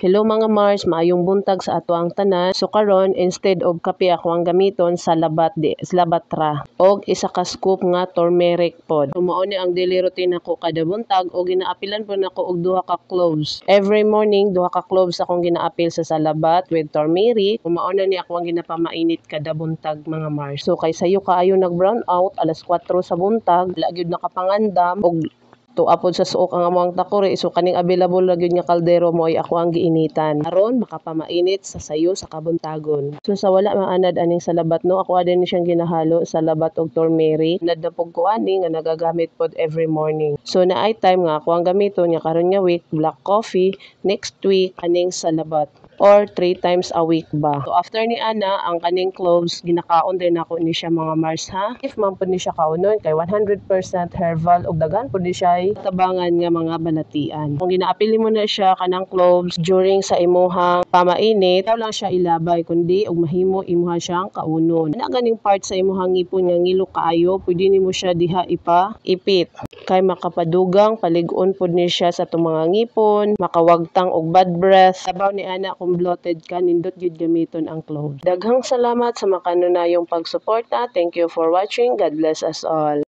Hello mga Mars, maayong buntag sa ato ang tanan. So karon instead of kape ako ang gamiton sa labat ra. Og isa ka scoop nga turmeric pod. Mao ni ang daily routine nako kada buntag og ginaapilan po nako og duha ka cloves. Every morning duha ka cloves akong ginaapil sa salabat with turmeric. Mao na ni ako ang ginapamainit kada buntag mga Mars. So kay sayo kaayo nag brown out alas 4 sa buntag, wala gyud nakapangandam og tuapod sa suok ang among takore, so kaning available ra gyud nga kaldero mo ay ako ang giinitan aron makapamainit sa sayo sa kabuntagon. So sa wala maanad aning salabat no, ako adin ni siyang ginahalo sa labat og turmeric. Nad na pug ko ani nga nagagamit pod every morning. So naay time nga ako ang gamiton nga karon nga week black coffee, next week aning salabat or 3 times a week ba. So after ni ana ang kaning cloves ginakaon din ako ni siya mga Mars ha. If man pud ni siya kaunon kay 100% herbal ug daghan pud ni siya tabangan nga mga balatian. Kung ginaapili mo na siya kanang cloves during sa imuhang pamainit, daw lang siya ilabay kundi og mahimo imuha siyang kaunon. Ana ganing part sa imuhang ngipon nga ngilo kaayo, pwede nimo siya diha ipit kay makapadugang palig-on pud ni siya sa tumang mga ngipon, makawagtang og bad breath. Sabaw ni ana kung bloated ka, nindot gyud gamiton ang cloves. Daghang salamat sa makanunayong pagsuporta. Thank you for watching. God bless us all.